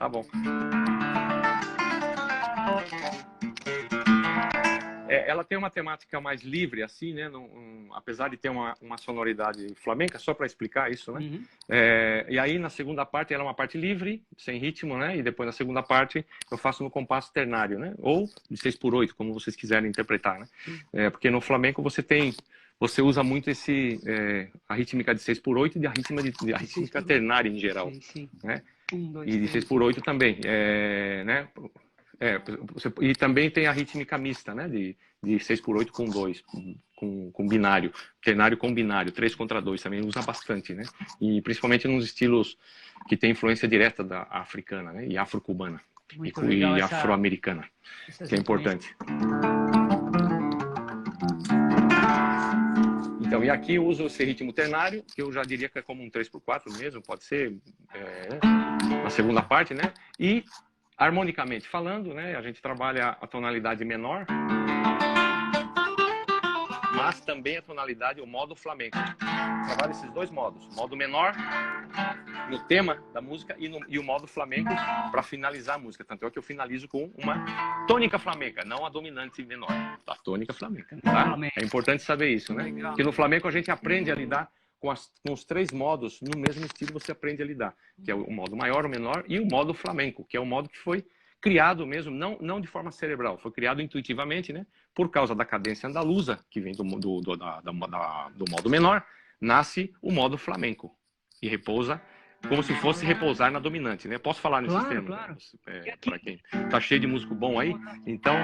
Tá bom. Ela tem uma temática mais livre, assim, né? Apesar de ter uma sonoridade flamenca, só para explicar isso, né? Uhum. E aí, na segunda parte, ela é uma parte livre, sem ritmo, né? E depois, na segunda parte, eu faço no compasso ternário, né? Ou de 6/8, como vocês quiserem interpretar, né? Porque no flamenco você usa muito a rítmica de 6/8 e a rítmica ternária em geral, Sim. né? 1, 2, E de 6/8 também, né? E também tem a rítmica mista, né? De 6/8 com 2, com binário, ternário com binário, 3 contra 2 também usa bastante, né? E principalmente nos estilos que tem influência direta da africana, né? E afro-cubana e afro-americana, que é importante. Então, e aqui eu uso esse ritmo ternário, que eu já diria que é como um 3/4 mesmo, pode ser na segunda parte, né? E harmonicamente falando, né, a gente trabalha a tonalidade menor, mas também a tonalidade, o modo flamenco. Trabalha esses dois modos, modo menor no tema da música e o modo flamenco para finalizar a música. Tanto é que eu finalizo com uma tônica flamenca, não a dominante menor, a tônica flamenca. Tá? É importante saber isso, né? Porque no flamenco a gente aprende a lidar com os 3 modos, no mesmo estilo você aprende a lidar, que é o modo maior, o menor e o modo flamenco, que é o modo que foi criado mesmo, não de forma cerebral, foi criado intuitivamente, né? Por causa da cadência andaluza, que vem do modo menor, nasce o modo flamenco e repousa como se fosse repousar na dominante, né? Posso falar nesses termos? Claro. Para quem tá cheio de músico bom aí, então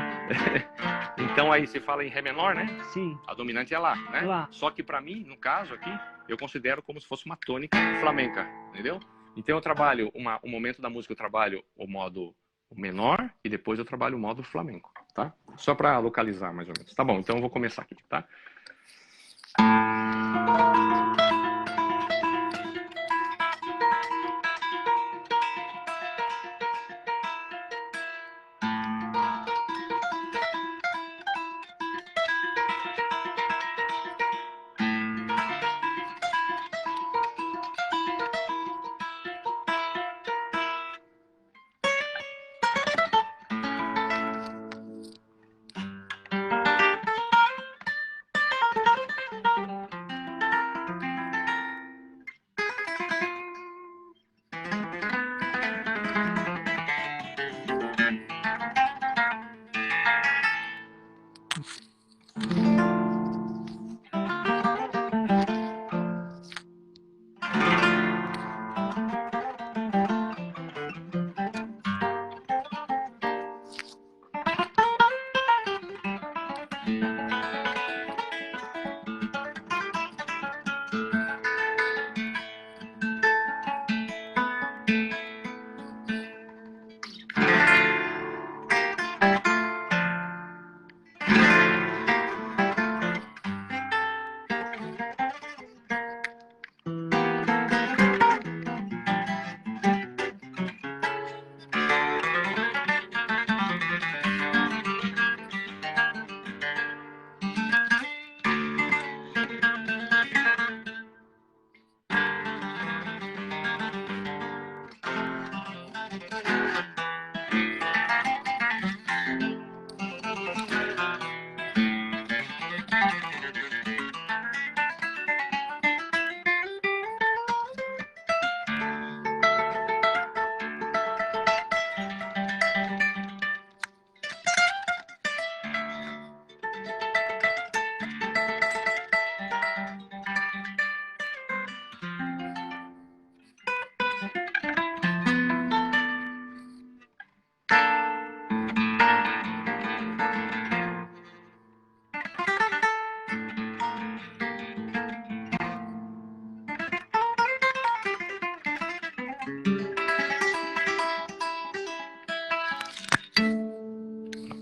aí você fala em ré menor, né? Sim. A dominante é lá, né? Lá. Só que para mim, no caso aqui, eu considero como se fosse uma tônica flamenca, entendeu? Então eu trabalho um momento da música, eu trabalho o modo menor e depois eu trabalho o modo flamenco, tá? Só para localizar mais ou menos. Tá bom, então eu vou começar aqui, tá?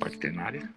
Parte ternária.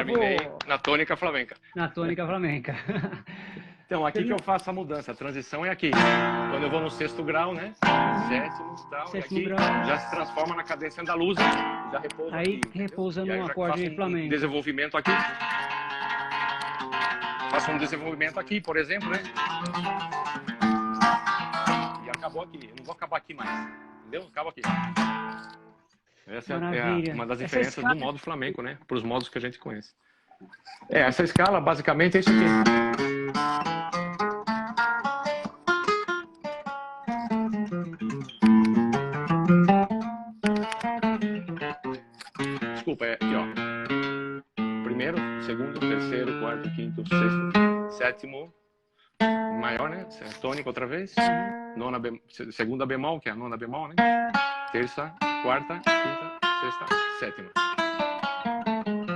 terminei na tônica flamenca. Na tônica flamenca. Então, aqui que eu faço a mudança, a transição é aqui. Quando eu vou no sexto grau, né? Sétimo, tal, e aqui grau. já se transforma na cadência andaluza, já repousa aí aqui. repousa no acorde flamenco. Um desenvolvimento aqui. Faço um desenvolvimento aqui, por exemplo, né? E acabou aqui. Eu não vou acabar aqui mais. Entendeu? Acaba aqui. Essa é uma das diferenças do modo flamenco, né? Para os modos que a gente conhece. Essa escala basicamente é isso aqui. Desculpa, é aqui, ó. Primeiro, segundo, terceiro, quarto, quinto, sexto, sétimo, maior, né? Tônica outra vez. Nona segunda bemol, que é a nona bemol, né? Terça, quarta, quinta, sexta, sétima.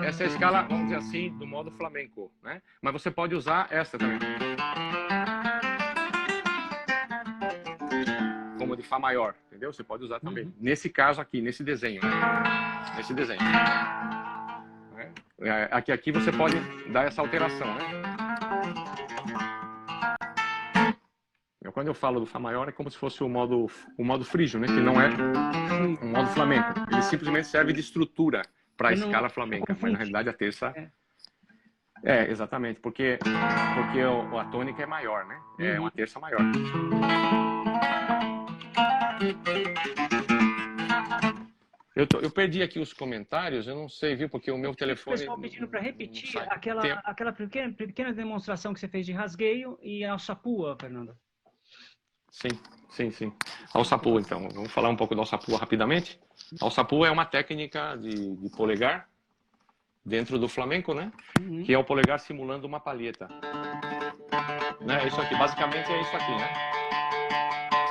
Essa é a escala, vamos dizer assim, do modo flamenco, né? Mas você pode usar essa também. Como de Fá maior, entendeu? Você pode usar também. Nesse caso aqui, nesse desenho, né? Nesse desenho. Aqui você pode dar essa alteração, né? Quando eu falo do Fá maior, é como se fosse o modo frígio, né? Que não é um modo flamenco. Ele simplesmente serve de estrutura para a escala flamenca, mas na realidade a terça... exatamente, porque a tônica é maior, né? É uma terça maior. Eu perdi aqui os comentários, eu não sei, viu? Porque o meu telefone... O pessoal pedindo para repetir aquela pequena demonstração que você fez de rasgueio e alçapua, Fernando. Sim. Alçapua, então. Vamos falar um pouco da alçapua rapidamente. Alçapua é uma técnica de polegar dentro do flamenco, né? Que é o polegar simulando uma palheta. Né? Isso aqui, basicamente é isso aqui, né?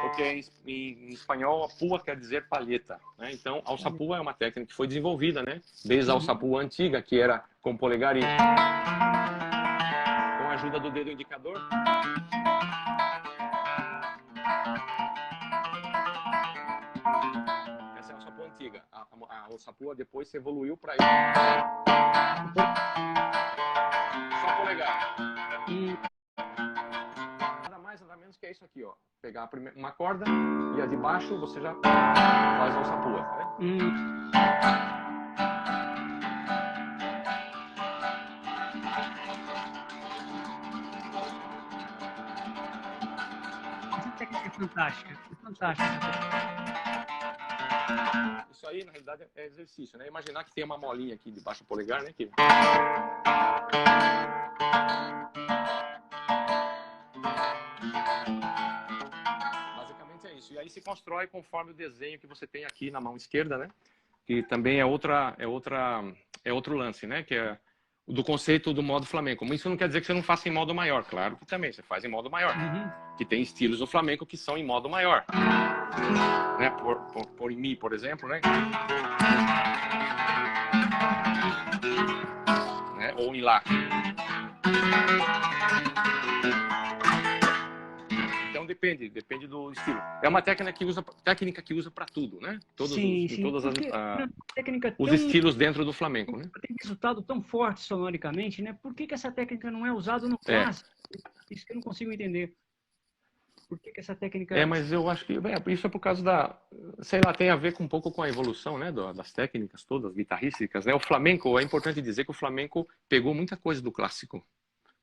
Porque em espanhol, pua quer dizer palheta, né? Então, alçapua é uma técnica que foi desenvolvida, né? Desde a alçapua antiga, que era com polegar e com a ajuda do dedo indicador. Essa é a alçapua antiga. A alçapua depois se evoluiu para isso. Só polegar. Nada mais, nada menos que é isso aqui, ó. Pegar uma corda e a de baixo você já faz a alçapua, tá vendo? Essa técnica é fantástica, Isso aí, na realidade, é exercício, né? Imaginar que tem uma molinha aqui debaixo do polegar, né? Que... Basicamente é isso. E aí se constrói conforme o desenho que você tem aqui na mão esquerda, né? Que também é outro lance, né? Que é do conceito do modo flamenco. Mas isso não quer dizer que você não faça em modo maior. Claro que também, você faz em modo maior. Que tem estilos no flamenco que são em modo maior. Né? Por Mi, por exemplo, né? Ou em Lá. Então depende do estilo. É uma técnica que usa para tudo, né? Todos os estilos dentro do flamenco, né? Tem resultado tão forte sonoricamente, né? Por que essa técnica não é usada no clássico? Isso que eu não consigo entender. Por que essa técnica... mas eu acho que isso é por causa da... Sei lá, tem a ver um pouco com a evolução, né? Das técnicas todas, guitarrísticas, né? O flamenco, é importante dizer que o flamenco pegou muita coisa do clássico.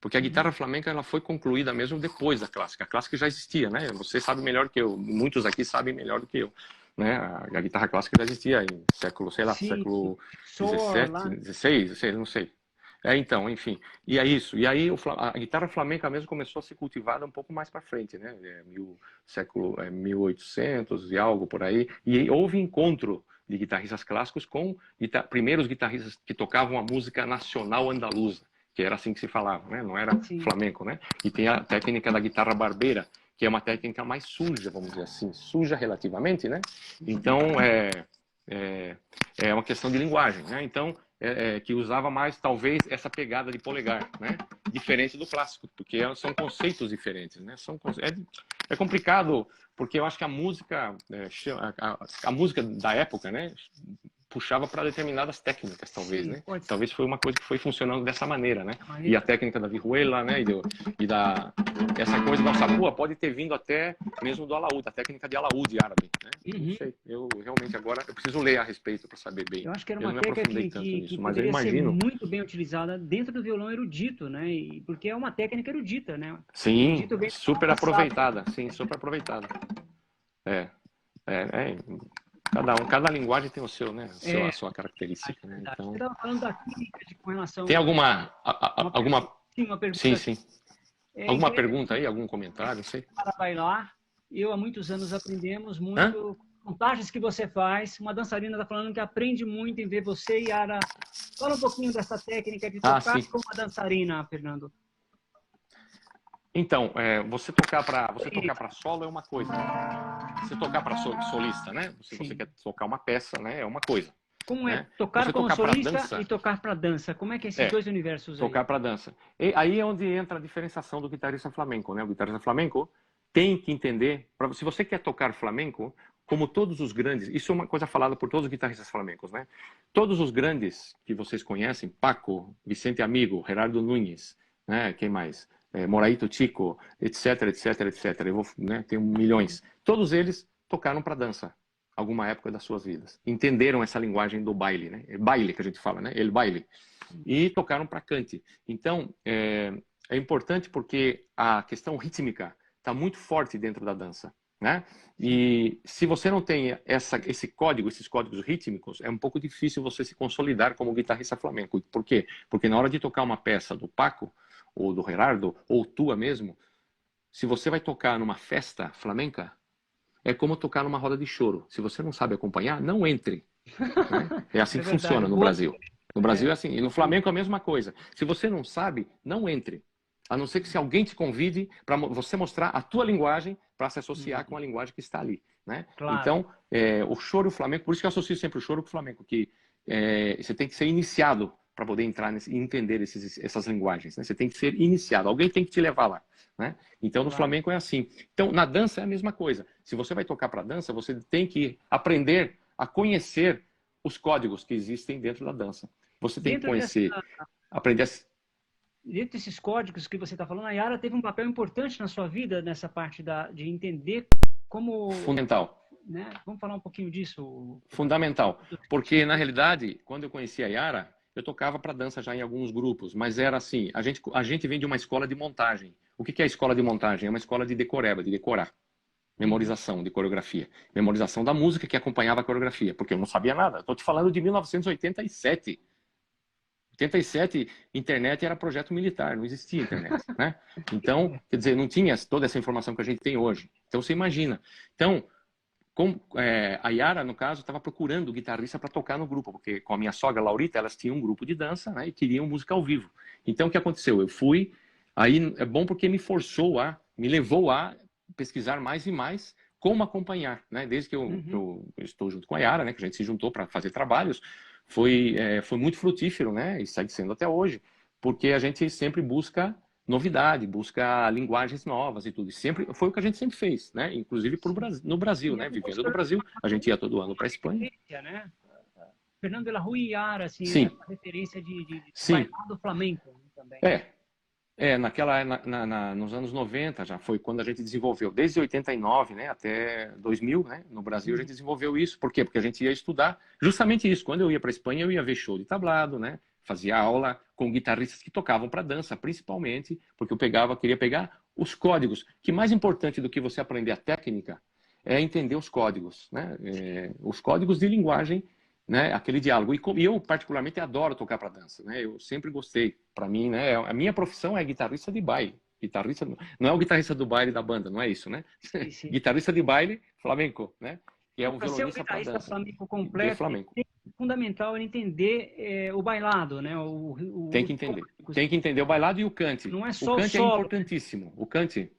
Porque a guitarra flamenca ela foi concluída mesmo depois da clássica. A clássica já existia, né? Você sabe melhor que eu. Muitos aqui sabem melhor do que eu. Né? A guitarra clássica já existia em século, sei lá, século XVII, XVI, não sei. Então, enfim. E é isso. E aí a guitarra flamenca mesmo começou a ser cultivada um pouco mais para frente, né? Século 1800 e algo por aí. E houve encontro de guitarristas clássicos com primeiros guitarristas que tocavam a música nacional andaluza, que era assim que se falava, né? Não era flamenco, né? E tem a técnica da guitarra barbeira, que é uma técnica mais suja, vamos dizer assim, suja relativamente, né? Então, é uma questão de linguagem, né? Então, que usava mais, talvez, essa pegada de polegar, né? Diferente do clássico, porque são conceitos diferentes, né? É complicado, porque eu acho que a música, a música da época, né? puxava para determinadas técnicas, talvez, Sim, né? pode ser. Talvez foi uma coisa que foi funcionando dessa maneira, né? Mas- E a técnica da vihuela, né? Essa coisa da sapua pode ter vindo até mesmo do alaúde, a técnica de alaúde árabe, né? Não Uhum. sei, eu realmente agora eu preciso ler a respeito para saber bem. Eu acho que era Eu uma não me técnica aprofundei tanto que nisso, mas eu poderia ser imagino. muito bem utilizada dentro do violão erudito, né? Porque é uma técnica erudita, né? Sim, Erudito vem super passado. aproveitada, sim, super aproveitada. É, cada linguagem tem o seu, né? A sua característica, né? Verdade. Então, Você estava falando da química com relação tem alguma uma pergunta. sim. É Alguma incrível pergunta aí, algum comentário, não sei. para bailar. Eu, há muitos anos, aprendemos muito Hã? com montagens que você faz. Uma dançarina está falando que aprende muito em ver você, Yara. Fala um pouquinho dessa técnica de tocar Sim. como uma dançarina, Fernando. Então, você tocar para solo é uma coisa. Você tocar para solista, né? Se você quer tocar uma peça, né? É uma coisa. Como é Né? tocar Você como tocar para solista dança, e tocar para dança? Como é que é esses dois universos aí? tocar para dança. E aí é onde entra a diferenciação do guitarrista flamenco, né? O guitarrista flamenco tem que entender, se você quer tocar flamenco, como todos os grandes, isso é uma coisa falada por todos os guitarristas flamencos, né? Todos os grandes que vocês conhecem, Paco, Vicente Amigo, Gerardo Nunes, né? Quem mais? Moraito Chico, etc, etc, etc. Eu vou, né? Tenho milhões. Todos eles tocaram para dança alguma época das suas vidas. Entenderam essa linguagem do baile, né? É baile que a gente fala, né? El baile. E tocaram para cante. Então, é importante porque a questão rítmica está muito forte dentro da dança, né? E se você não tem esses códigos rítmicos, é um pouco difícil você se consolidar como guitarrista flamenco. Por quê? Porque na hora de tocar uma peça do Paco, ou do Gerardo, ou tua mesmo, se você vai tocar numa festa flamenca, é como tocar numa roda de choro. Se você não sabe acompanhar, não entre. Né? É assim que funciona no Brasil. No Brasil é assim. E no Flamengo é a mesma coisa. Se você não sabe, não entre. A não ser que se alguém te convide para você mostrar a tua linguagem para se associar com a linguagem que está ali. Né? Claro. Então, o choro e o flamenco, por isso que eu associo sempre o choro com o flamenco, que você tem que ser iniciado para poder entrar e entender essas linguagens. Né? Você tem que ser iniciado. Alguém tem que te levar lá. Né? Então, no flamenco é assim. Então, na dança é a mesma coisa. Se você vai tocar para dança, você tem que aprender a conhecer os códigos que existem dentro da dança. Você tem que conhecer, aprender a... Dentro desses códigos que você está falando, a Yara teve um papel importante na sua vida, nessa parte de entender como... Fundamental. Né? Vamos falar um pouquinho disso? Fundamental. Porque, na realidade, quando eu conheci a Yara, eu tocava para dança já em alguns grupos, mas era assim, a gente vem de uma escola de montagem. O que é a escola de montagem? É uma escola de decoreba, de decorar. Memorização de coreografia. Memorização da música que acompanhava a coreografia, porque eu não sabia nada. Estou te falando de 1987. 87, internet era projeto militar, não existia internet, né? Então, quer dizer, não tinha toda essa informação que a gente tem hoje. Então, você imagina. Então, a Yara, no caso, estava procurando guitarrista para tocar no grupo, porque com a minha sogra, Laurita, elas tinham um grupo de dança, né? E queriam música ao vivo. Então, o que aconteceu? Eu fui, aí é bom porque me levou a pesquisar mais e mais como acompanhar, né? Desde que eu estou junto com a Yara, né? Que a gente se juntou para fazer trabalhos, foi muito frutífero, né? E segue sendo até hoje, porque a gente sempre busca novidade, busca linguagens novas e tudo. E sempre foi o que a gente sempre fez, né? Inclusive no Brasil, né? Vivendo no Brasil, a gente ia todo ano para a Espanha. Né? Fernando de la Rua e Yara, assim, Sim. essa referência de Sim. do flamenco, né, também. Nos anos 90 já foi quando a gente desenvolveu, desde 89, né, até 2000, né, no Brasil a gente desenvolveu isso. Por quê? Porque a gente ia estudar justamente isso. Quando eu ia para a Espanha, eu ia ver show de tablado, né, fazia aula com guitarristas que tocavam para dança, principalmente, porque eu queria pegar os códigos, que mais importante do que você aprender a técnica é entender os códigos, né, os códigos de linguagem, né, aquele diálogo. E eu, particularmente, adoro tocar para dança, né? Eu sempre gostei. Para mim, né, a minha profissão é guitarrista de baile. Guitarrista, não é o guitarrista do baile da banda, não é isso, né? Sim. Guitarrista de baile, flamenco, né? Que é um violonista para dança. Flamenco completo, flamenco. É fundamental entender o bailado, né? Tem que entender. Tem que entender o bailado e o cante. Não é só o cante o solo. É importantíssimo. O cante...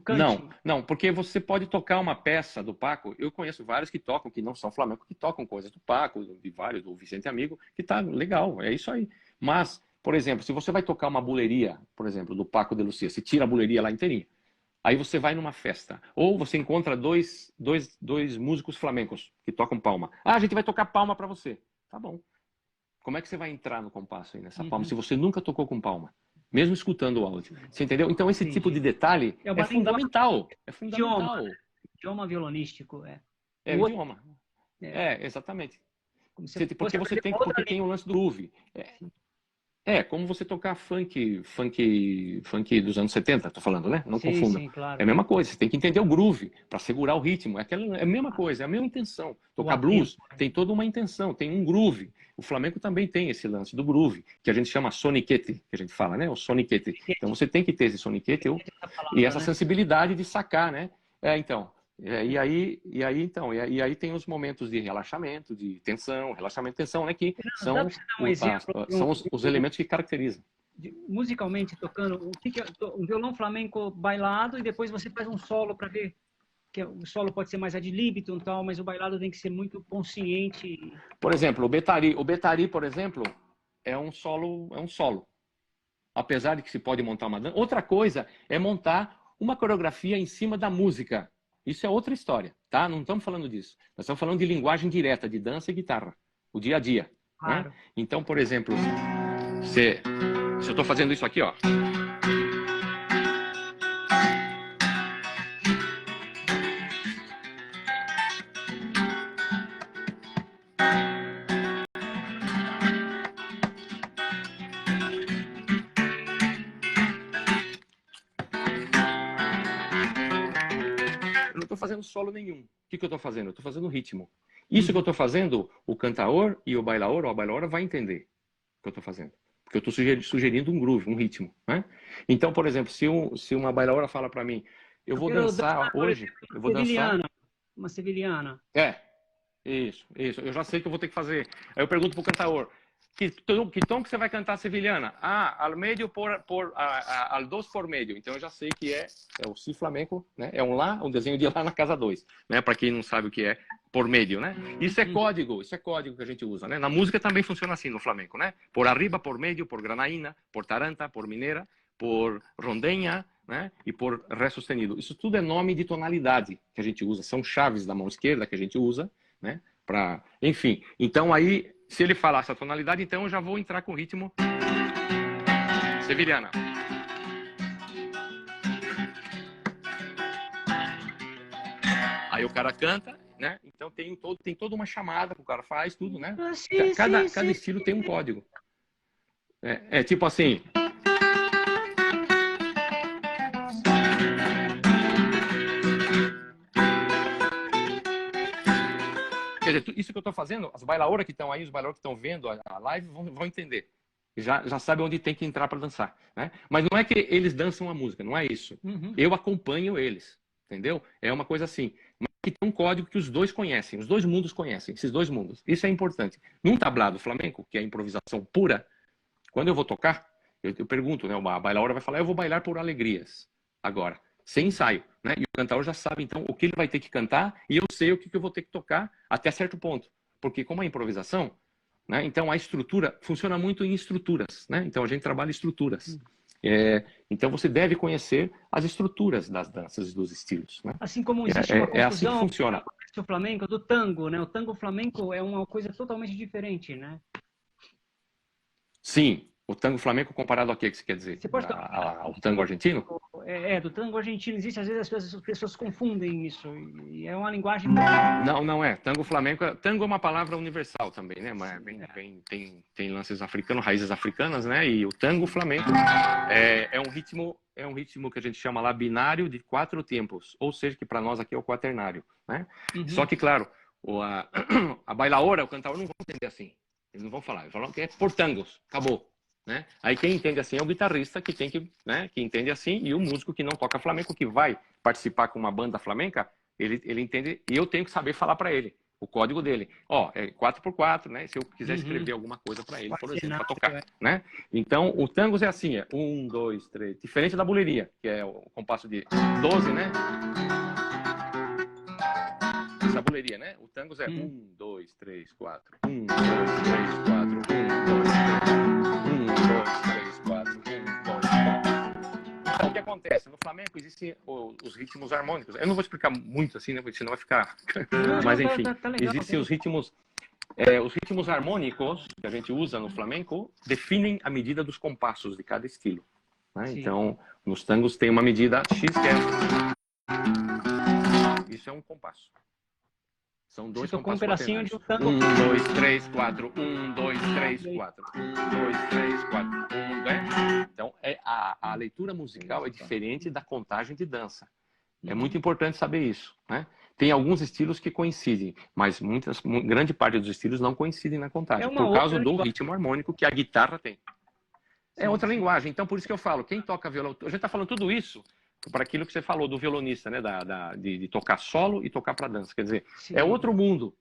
Não, não, porque você pode tocar uma peça do Paco. Eu conheço vários que tocam, que não são flamenco, que tocam coisas do Paco, de vários, do Vicente Amigo, que tá legal, é isso aí. Mas, por exemplo, se você vai tocar uma buleria, por exemplo, do Paco de Lucia, você tira a buleria lá inteirinha, aí você vai numa festa, ou você encontra dois músicos flamencos que tocam palma. Ah, a gente vai tocar palma para você. Tá bom. Como é que você vai entrar no compasso aí nessa palma se você nunca tocou com palma? Mesmo escutando o áudio. Você entendeu? Então esse tipo de detalhe é fundamental. É fundamental. Idioma violonístico, É o idioma. Exatamente. Porque tem o lance do groove. Como você tocar funk dos anos 70, tô falando, né? Não confunda. Sim, claro. É a mesma coisa, você tem que entender o groove para segurar o ritmo. É a mesma coisa, é a mesma intenção. Tocar blues tem toda uma intenção, tem um groove. O flamenco também tem esse lance do groove, que a gente chama soniquete, que a gente fala, né? O soniquete. Então você tem que ter esse soniquete e essa sensibilidade de sacar, né? E aí tem os momentos de relaxamento, de tensão, relaxamento e tensão, né? Que são os elementos que caracterizam. Musicalmente, tocando, um violão flamenco bailado e depois você faz um solo para ver que o solo pode ser mais ad libitum e tal, mas o bailado tem que ser muito consciente. Por exemplo, o Betari, por exemplo, é um solo. Apesar de que se pode montar uma dança. Outra coisa é montar uma coreografia em cima da música. Isso é outra história, tá? Não estamos falando disso. Nós estamos falando de linguagem direta, de dança e guitarra. O dia a dia. Claro. Né? Então, por exemplo, se eu estou fazendo isso aqui, ó. Eu não estou fazendo solo nenhum. O que eu estou fazendo? Eu estou fazendo ritmo. Isso que eu estou fazendo, o cantaor e o bailaor ou a bailaora vai entender o que eu estou fazendo. Porque eu estou sugerindo um groove, um ritmo. Né? Então, por exemplo, se uma bailaora fala para mim, eu vou dançar hoje, eu vou dançar... Uma sevilhana. Isso. Eu já sei que eu vou ter que fazer. Aí eu pergunto pro cantaor, que tom que você vai cantar sevilhana? Al medio al dos por medio. Então eu já sei que é o si flamenco, né? É um lá, um desenho de lá na casa 2, né? Para quem não sabe o que é por medio, né? Isso é código que a gente usa, né? Na música também funciona assim no flamenco, né? Por arriba, por medio, por granaína, por taranta, por mineira, por rondenha, né? E por ré sustenido. Isso tudo é nome de tonalidade que a gente usa, são chaves da mão esquerda que a gente usa, né? Enfim, então aí, se ele falar essa tonalidade, então eu já vou entrar com o ritmo sevilhana. Aí o cara canta, né? Então tem toda uma chamada que o cara faz, tudo, né? Cada estilo tem um código. É tipo assim... Quer dizer, isso que eu estou fazendo, as bailaoras que estão aí, os bailaores que estão vendo a live vão entender. Já sabem onde tem que entrar para dançar. Né? Mas não é que eles dançam a música, não é isso. Eu acompanho eles, entendeu? É uma coisa assim. Mas que tem um código que os dois conhecem, os dois mundos conhecem, esses dois mundos. Isso é importante. Num tablado flamenco, que é a improvisação pura, quando eu vou tocar, eu pergunto, né? A bailaora vai falar, eu vou bailar por alegrias agora. Sem ensaio, né? E o cantor já sabe, então, o que ele vai ter que cantar e eu sei o que eu vou ter que tocar até certo ponto. Porque como é improvisação, né? Então a estrutura funciona muito em estruturas, né? Então a gente trabalha estruturas. Então você deve conhecer as estruturas das danças e dos estilos, né? Assim como existe uma confusão assim que funciona. Do flamenco, do tango, né? O tango flamenco é uma coisa totalmente diferente, né? Sim. O tango flamenco comparado a quê que você quer dizer? Ao tango argentino? Do tango argentino existe, às vezes as pessoas confundem isso. E é uma linguagem... Não é. Tango flamenco... Tango é uma palavra universal também, né? Mas tem lances africanos, raízes africanas, né? E o tango flamenco é um ritmo que a gente chama lá binário de 4 tempos. Ou seja, que para nós aqui é o quaternário, né? Só que, claro, a bailaora, o cantor não vão entender assim. Eles não vão falar. Eles falam que é por tangos. Acabou. Né? Aí quem entende assim é o guitarrista que entende assim, e o músico que não toca flamenco, que vai participar com uma banda flamenca, ele entende, e eu tenho que saber falar para ele o código dele. É 4x4, né? Se eu quiser escrever alguma coisa para ele, por exemplo, para tocar, né? Então o tangos é assim, 1, 2, 3, diferente da buleria, que é o compasso de 12, né? Essa buleria, né? O tangos é 1, 2, 3, 4, 1, 2, 3, 4, 1, 2, 3, 1, 2, 3, 4, 1, 2, 3. Então, o que acontece? No flamenco existem os ritmos harmônicos. Eu não vou explicar muito assim, né? Porque senão vai ficar... Mas, enfim, existem os ritmos Os ritmos harmônicos que a gente usa no flamenco definem a medida dos compassos de cada estilo, né? Então, nos tangos tem uma medida X, que isso é um compasso. São dois Você tocou um compassos pedacinho quaternários. de um tango. 1, 2, 3, 4. 1, 2, 3, 4. 1, 2, 3, 4. 1, 2. Então, a leitura musical é diferente da contagem de dança. É muito importante saber isso, né? Tem alguns estilos que coincidem, mas grande parte dos estilos não coincidem na contagem, por causa do ritmo harmônico que a guitarra tem. É outra linguagem. Então, por isso que eu falo, quem toca violão... A gente está falando tudo isso para aquilo que você falou do violonista, né? De tocar solo e tocar para dança. Quer dizer, é outro mundo.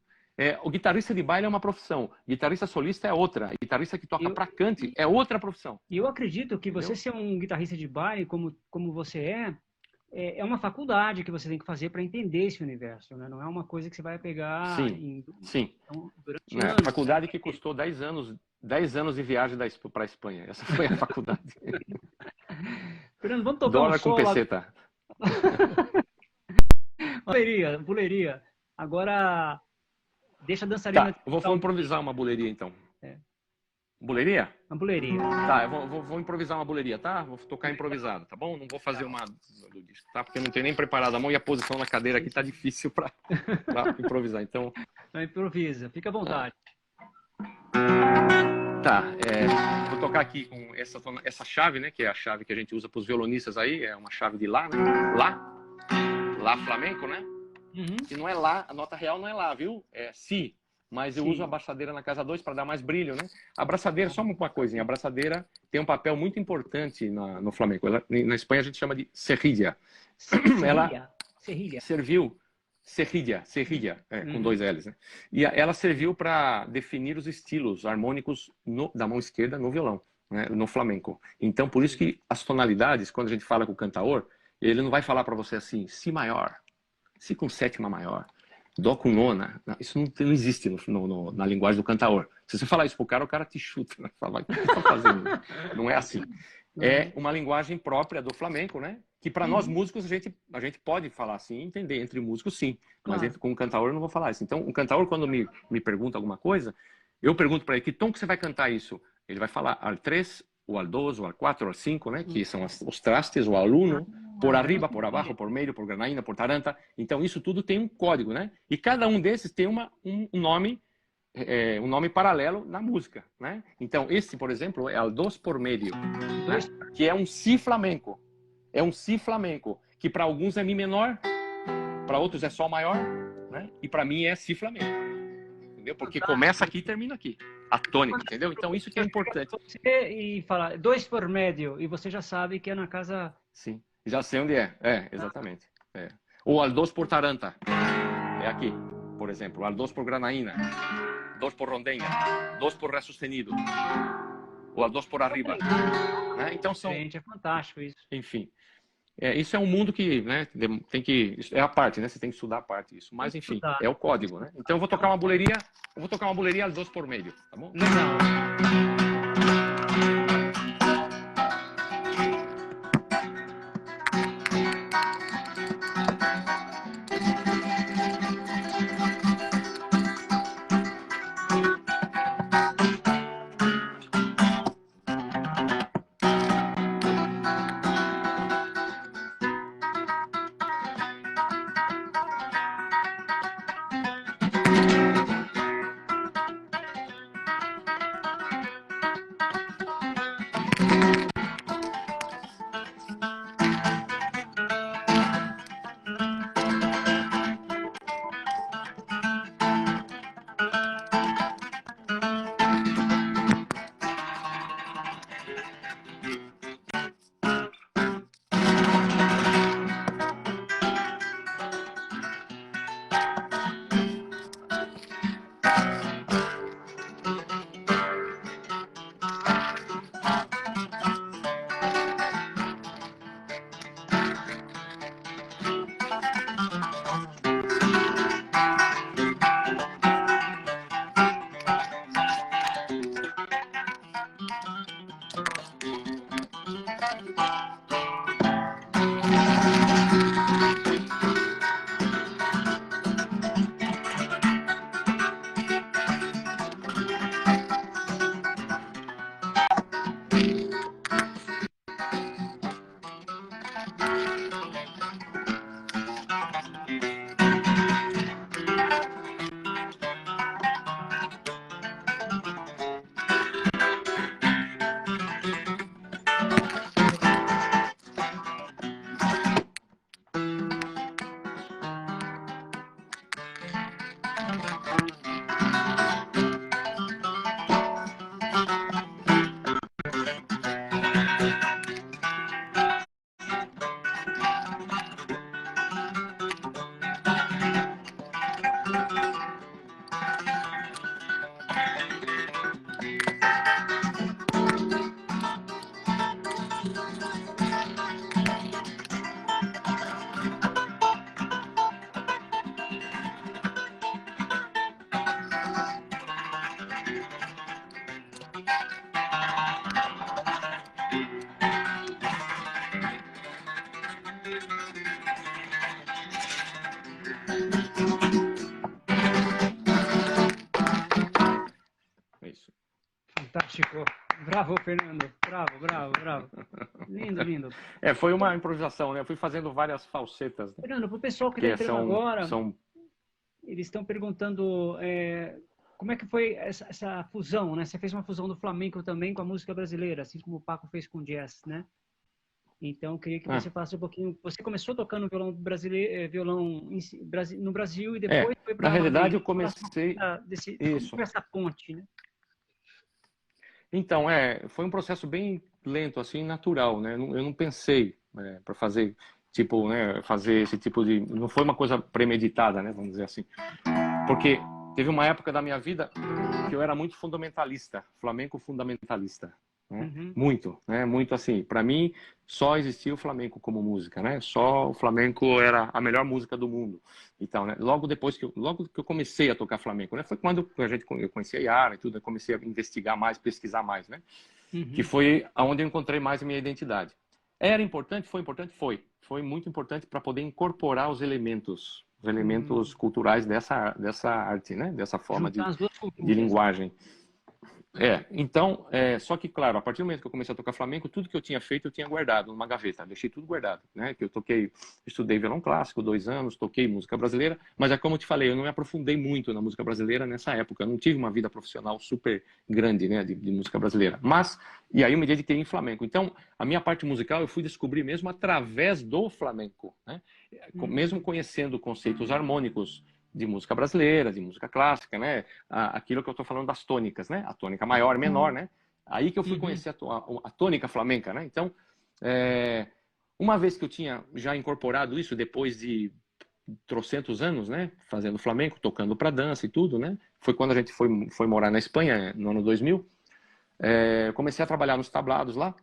O guitarrista de baile é uma profissão, guitarrista solista é outra, guitarrista que toca para cante é outra profissão. E eu acredito que você ser um guitarrista de baile, como você é uma faculdade que você tem que fazer para entender esse universo, né? Não é uma coisa que você vai pegar sim. Então, durante anos. A faculdade que custou 10 anos de viagem para a Espanha. Essa foi a faculdade. Fernando, vamos tocar dólar um solo. Com peseta. Buleria. Agora, deixa a dançarina... Tá, vou improvisar uma buleria, então. Buleria? Uma buleria. Tá, eu vou improvisar uma buleria, tá? Vou tocar improvisado, tá bom? Não vou fazer uma do disco, tá? Porque eu não tenho nem preparado a mão e a posição na cadeira aqui tá difícil para improvisar, então... Não improvisa, fica à vontade. Tá, vou tocar aqui com essa chave, né? Que é a chave que a gente usa para os violonistas aí, é uma chave de Lá, né? Lá flamenco, né? E não é Lá, a nota real não é Lá, viu? É Si. Mas eu uso a abraçadeira na casa 2 para dar mais brilho, né? A abraçadeira, só uma coisinha, a abraçadeira tem um papel muito importante no flamenco. Na Espanha a gente chama de serrilha. Ela serviu, serrilha, com 2 L's, né? E ela serviu para definir os estilos harmônicos da mão esquerda no violão, né? No flamenco. Então, por isso que as tonalidades, quando a gente fala com o cantaor, ele não vai falar para você assim, Si maior, Si com sétima maior, Dó com nona. Isso não existe na linguagem do cantaor. Se você falar isso pro cara, o cara te chuta, né? Fala, o que você tá fazendo? Não é assim. É uma linguagem própria do flamenco, né? Que para nós músicos a gente pode falar assim, entender entre músicos sim, mas com o cantaor eu não vou falar isso. Então, o cantaor quando me pergunta alguma coisa, eu pergunto para ele, que tom que você vai cantar isso? Ele vai falar al 3, o al 2, o al 4, o al 5, né? Que são os trastes, o al 1, por arriba, por abaixo, por meio, por granaína, por taranta. Então, isso tudo tem um código, né? E cada um desses tem um nome paralelo na música, né? Então, esse, por exemplo, é al 2 por meio, né? Que é um Si flamenco. É um Si flamenco, que para alguns é Mi menor, para outros é Sol maior, né? E para mim é Si flamenco. Entendeu? Porque começa aqui e termina aqui. A tônica, entendeu? Então, isso que é importante. E fala 2 por médio, e você já sabe que é na casa... Sim, já sei onde é. Exatamente. Ou al 2 por taranta. É aqui, por exemplo. Al 2 por granaína. 2 por rondenha. 2 por ré sustenido. Ou al 2 por arriba. Né? Então, são... Gente, é fantástico isso. Enfim. Isso é um mundo que, né, tem que... É a parte, né? Você tem que estudar a parte disso. Mas, enfim, é o código, né? Então, eu vou tocar uma buleria. Eu vou tocar uma buleria al 2 por meio, tá bom? Legal. Bravo, Fernando. Bravo, bravo, bravo. Lindo, lindo. Foi uma improvisação, né? Eu fui fazendo várias falsetas, né? Fernando, para o pessoal que está entrando agora, eles estão perguntando como é que foi essa fusão, né? Você fez uma fusão do flamenco também com a música brasileira, assim como o Paco fez com o jazz, né? Então, eu queria que você falasse um pouquinho. Você começou tocando violão brasileiro, no Brasil e depois foi para na realidade, eu comecei isso. Essa ponte, né? Então, foi um processo bem lento, assim, natural, né? Eu não pensei para fazer, tipo, né, fazer esse tipo de... Não foi uma coisa premeditada, né? Vamos dizer assim. Porque teve uma época da minha vida que eu era muito fundamentalista, flamenco fundamentalista. Né? Muito, né? Muito assim. Para mim, só existia o flamenco como música, né? Só o flamenco era a melhor música do mundo. Então, né? Logo que eu comecei a tocar flamenco, né? Foi quando eu conheci a Yara e tudo, eu comecei a investigar mais, pesquisar mais, né? Que foi aonde eu encontrei mais a minha identidade. Era importante, foi muito importante para poder incorporar os elementos culturais dessa arte, né? Dessa forma de linguagem. Então, só que, claro, a partir do momento que eu comecei a tocar flamenco, tudo que eu tinha feito eu tinha guardado numa gaveta, deixei tudo guardado, né? Que eu estudei violão clássico 2 anos, toquei música brasileira, mas é como eu te falei, eu não me aprofundei muito na música brasileira nessa época, eu não tive uma vida profissional super grande, né, de música brasileira. E aí eu me dediquei em flamenco. Então, a minha parte musical eu fui descobrir mesmo através do flamenco, né? Mesmo conhecendo conceitos harmônicos de música brasileira, de música clássica, né? Aquilo que eu estou falando das tônicas, né? A tônica maior, menor, né? Aí que eu fui conhecer a tônica flamenca, né? Então, uma vez que eu tinha já incorporado isso, depois de trocentos anos, né? Fazendo flamenco, tocando para dança e tudo, né? Foi quando a gente foi morar na Espanha, no ano 2000. Comecei a trabalhar nos tablados lá.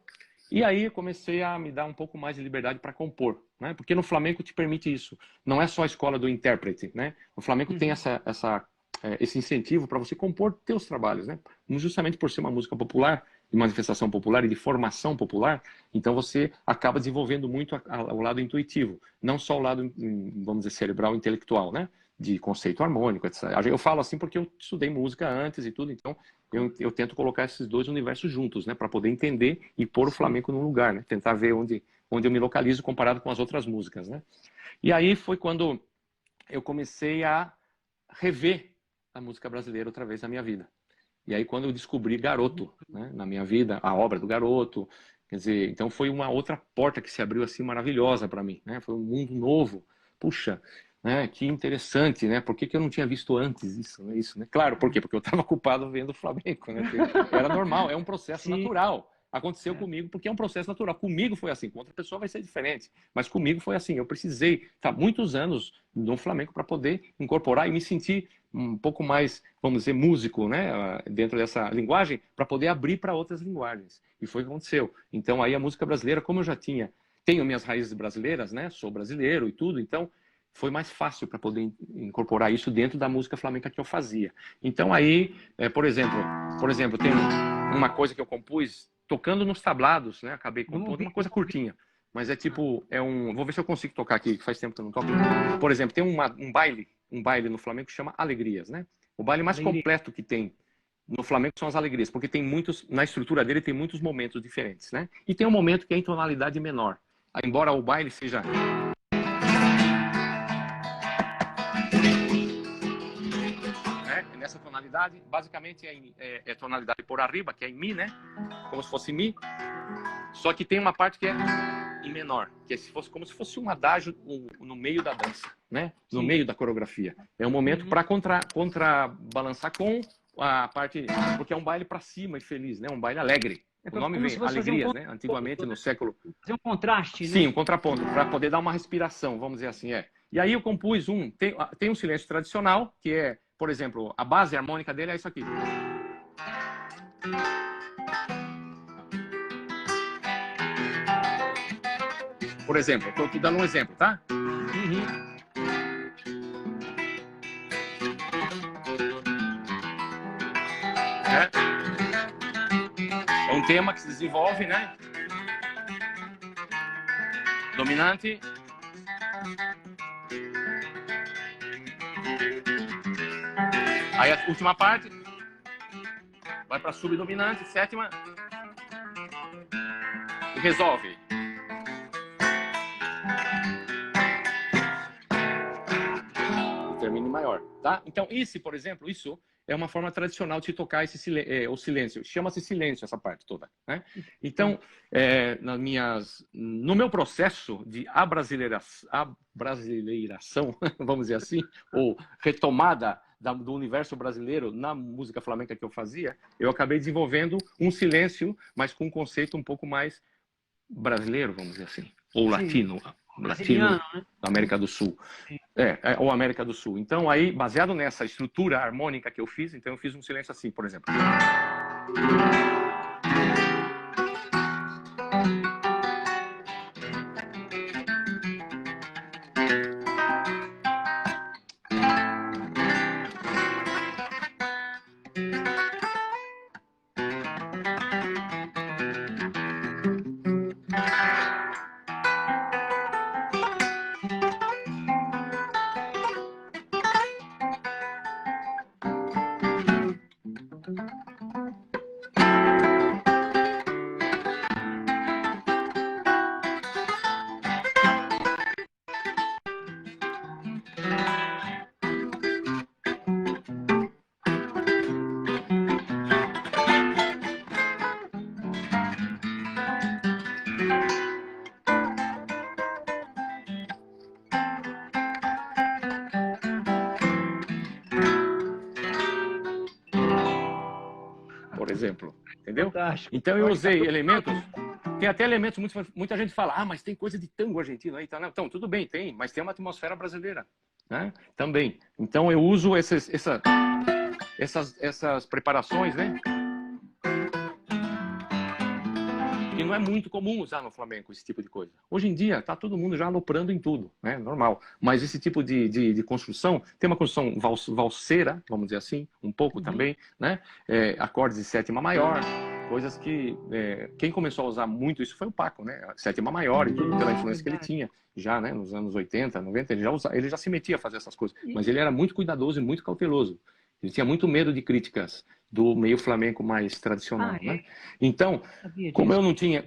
E aí comecei a me dar um pouco mais de liberdade para compor, né? Porque no flamenco te permite isso. Não é só a escola do intérprete, né? O flamenco tem esse incentivo para você compor teus trabalhos, né? Justamente por ser uma música popular, de manifestação popular e de formação popular, então você acaba desenvolvendo muito o lado intuitivo, não só o lado, vamos dizer, cerebral, intelectual, né? De conceito harmônico, etc. Eu falo assim porque eu estudei música antes e tudo, então eu tento colocar esses dois universos juntos, né, para poder entender e pôr o flamenco num lugar, né, tentar ver onde eu me localizo comparado com as outras músicas, né. E aí foi quando eu comecei a rever a música brasileira outra vez na minha vida. E aí quando eu descobri Garoto, né, na minha vida, a obra do Garoto, quer dizer, então foi uma outra porta que se abriu assim maravilhosa para mim, né, foi um mundo novo. Puxa, né, que interessante, né? Por que eu não tinha visto antes isso, né? Claro, por quê? Porque eu estava ocupado vendo o flamenco, né? Era normal, é um processo natural. Aconteceu comigo porque é um processo natural. Comigo foi assim, com outra pessoa vai ser diferente. Mas comigo foi assim, eu precisei estar muitos anos no flamenco para poder incorporar e me sentir um pouco mais, vamos dizer, músico, né? Dentro dessa linguagem, para poder abrir para outras linguagens. E foi o que aconteceu. Então aí a música brasileira, como eu já tenho minhas raízes brasileiras, né? Sou brasileiro e tudo, então foi mais fácil para poder incorporar isso dentro da música flamenca que eu fazia. Então aí, por exemplo, tem uma coisa que eu compus tocando nos tablados, né? Acabei compondo uma coisa curtinha, mas vou ver se eu consigo tocar aqui, que faz tempo que eu não toco. Por exemplo, tem um baile no Flamengo que chama Alegrias, né? O baile mais completo que tem no Flamengo são as alegrias, porque na estrutura dele tem muitos momentos diferentes, né? E tem um momento que é em tonalidade menor. Embora o baile seja nessa tonalidade, basicamente é tonalidade por arriba, que é em Mi, né? Como se fosse Mi. Só que tem uma parte que é em menor, que é como se fosse um adágio no meio da dança, né? No meio da coreografia. É um momento para contrabalançar com a parte, porque é um baile para cima e feliz, né? Um baile alegre. O nome vem Alegrias, né? Antigamente, no século... Fazer um contraste, né? Sim, um contraponto, para poder dar uma respiração, vamos dizer assim, E aí eu compus tem um silêncio tradicional, que é, por exemplo, a base harmônica dele é isso aqui. Por exemplo, estou aqui dando um exemplo, tá? É um tema que se desenvolve, né? Dominante. Aí a última parte vai para subdominante, sétima. resolve. Termina em maior, tá? Então, por exemplo, isso é uma forma tradicional de se tocar o silêncio. Chama-se silêncio essa parte toda, né? Então, no meu processo de abrasileiração, vamos dizer assim, ou retomada do universo brasileiro na música flamenca que eu fazia, eu acabei desenvolvendo um silêncio, mas com um conceito um pouco mais brasileiro, vamos dizer assim, ou latino da América do Sul. Ou América do Sul. Então, aí, baseado nessa estrutura harmônica que eu fiz, então eu fiz um silêncio assim, por exemplo. Por exemplo, entendeu? Fantástico. Então eu usei elementos, tem até elementos, muita gente fala, mas tem coisa de tango argentino aí, tá? Então, tudo bem, tem, mas tem uma atmosfera brasileira, né? Também. Então eu uso essas preparações, né? E não é muito comum usar no flamenco esse tipo de coisa. Hoje em dia, tá todo mundo já aloprando em tudo, né? Normal. Mas esse tipo de construção, tem uma construção valseira, vamos dizer assim, um pouco também, né? Acordes de sétima maior, coisas que... quem começou a usar muito isso foi o Paco, né? Sétima maior e tudo, pela influência que ele tinha. Já, né? Nos anos 80, 90, ele já se metia a fazer essas coisas. Mas ele era muito cuidadoso e muito cauteloso. Ele tinha muito medo de críticas do meio flamenco mais tradicional, né? Então, como eu não tinha...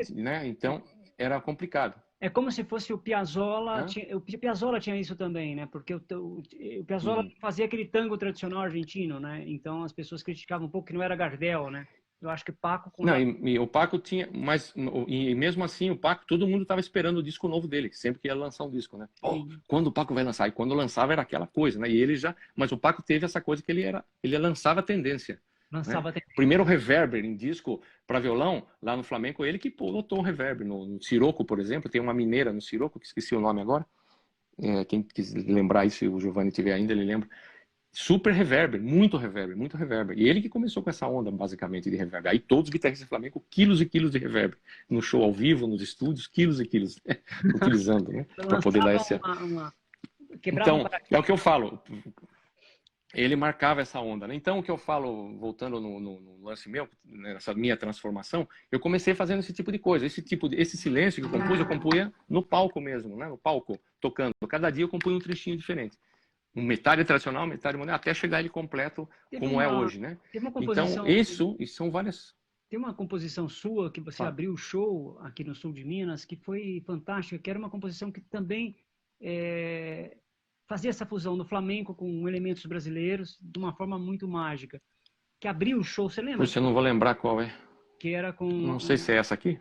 né? Então, era complicado. É como se fosse o Piazzolla. O Piazzolla tinha isso também, né? Porque o Piazzolla fazia aquele tango tradicional argentino, né? Então, as pessoas criticavam um pouco que não era Gardel, né? Eu acho que o Paco... Não, e o Paco tinha... E mesmo assim, o Paco, todo mundo estava esperando o disco novo dele, sempre que ia lançar um disco, né? Quando o Paco vai lançar? E quando lançava era aquela coisa, né? E ele já... Mas o Paco teve essa coisa que ele lançava tendência. Lançava tendência. Primeiro reverber em disco para violão, lá no Flamenco, ele que botou o reverber. No Siroco, por exemplo, tem uma mineira no Siroco, que esqueci o nome agora. Quem quis lembrar isso, se o Giovanni tiver ainda, ele lembra. Super reverber, muito reverber, muito reverber. E ele que começou com essa onda, basicamente, de reverber. Aí todos os guitarristas flamenco, quilos e quilos de reverber. No show ao vivo, nos estúdios, quilos e quilos. Utilizando, né? Para poder dar esse... Então, é o que eu falo. Ele marcava essa onda, né? Então, o que eu falo, voltando no lance meu, nessa minha transformação, eu comecei fazendo esse tipo de coisa. Esse silêncio que eu compunha no palco mesmo, né? No palco, tocando. Cada dia eu compunha um trechinho diferente. Um metade tradicional, metade moderno, até chegar ele completo como é hoje, né? Então, isso são várias... Tem uma composição sua que você abriu o show aqui no sul de Minas, que foi fantástica, que era uma composição que também fazia essa fusão do flamenco com elementos brasileiros de uma forma muito mágica. Que abriu o show, você lembra? Você não vou lembrar qual é. Que era com... Não sei se é essa aqui.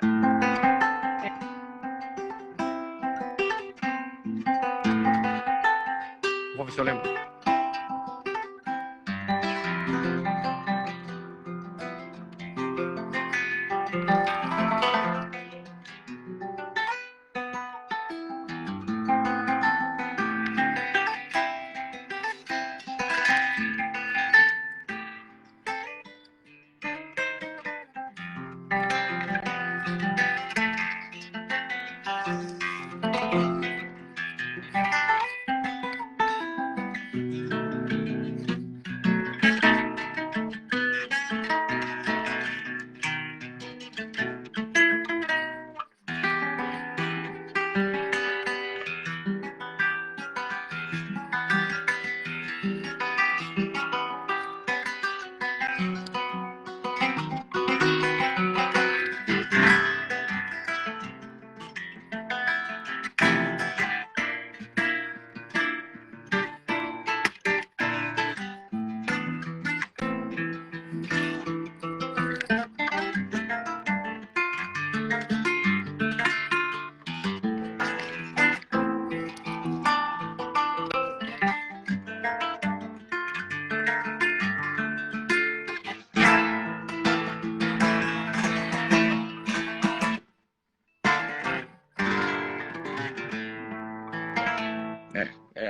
Vou ver se eu lembro.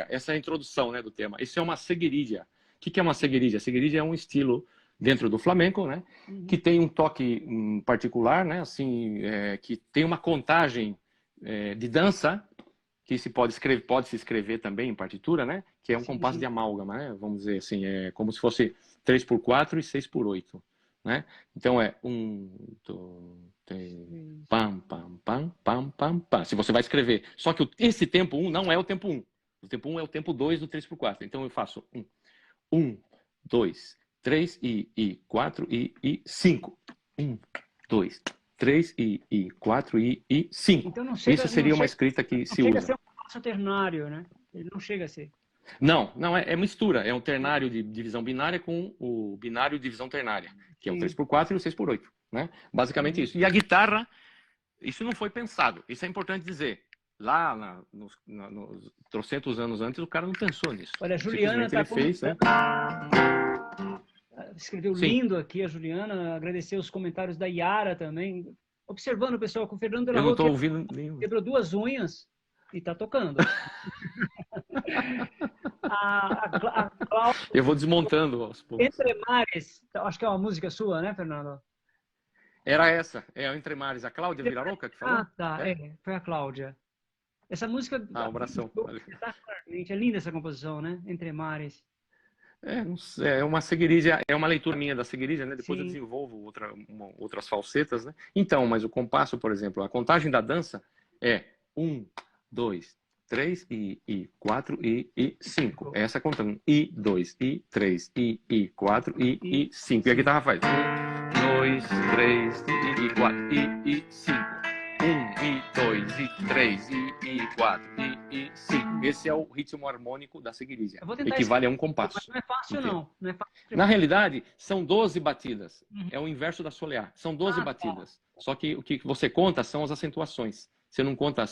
essa é a introdução, né, do tema. Isso é uma seguirilla. O que é uma seguirilla? A seguirilla é um estilo dentro do flamenco, né, que tem um toque particular, né, assim, que tem uma contagem de dança que pode se escrever também em partitura, né, que é um compasso de amálgama, né, vamos dizer assim, é como se fosse 3x4 e 6x8, né? Então é 1, 2, 3, pam, pam, pam, pam, pam, pam. Se você vai escrever. Só que esse tempo 1 não é o tempo 1. O tempo 1 é o tempo 2 do 3x4. Então eu faço 1, 2, 3 e 4 e 5. 1, 2, 3 e 4 e 5. Então não chega, isso seria uma escrita que se usa. Chega a ser um compasso ternário, né? Ele não chega a ser. Não, é mistura. É um ternário de divisão binária com o binário de divisão ternária, que é o 3x4 e o 6x8, né? Basicamente isso. E a guitarra, isso não foi pensado. Isso é importante dizer. Lá, nos trocentos anos antes, o cara não pensou nisso. Olha, a Juliana ele fez, né? Escreveu lindo aqui, a Juliana. Agradecer os comentários da Yara também. Observando, pessoal, com o Fernando de la Rua. Eu não estou ouvindo nenhum. Quebrou 2 unhas e está tocando. A Cláudia, eu vou desmontando aos poucos. Entre Mares, acho que é uma música sua, né, Fernando? Era essa, o Entre Mares. A Cláudia Viraroca que falou? Ah, tá, foi a Cláudia. Essa música... um abração. É linda essa composição, né? Entre Mares. É uma seguirilla, é uma leitura minha da seguirilla, né? Depois eu desenvolvo outras falsetas, né? Então, mas o compasso, por exemplo, a contagem da dança é 1, 2, 3 e 4 e 5. Essa contando. E 2 e 3 e 4 e 5. E a guitarra faz 1, 2, 3 e 4 e 5. 1 e 2 e 3 e 4 e 5. Esse é o ritmo harmônico da seguirilla. Equivale a um compasso. Mas não é fácil, não. É fácil. Na realidade, são 12 batidas. É o inverso da soleá. São 12 batidas. Só que o que você conta são as acentuações. Você não conta,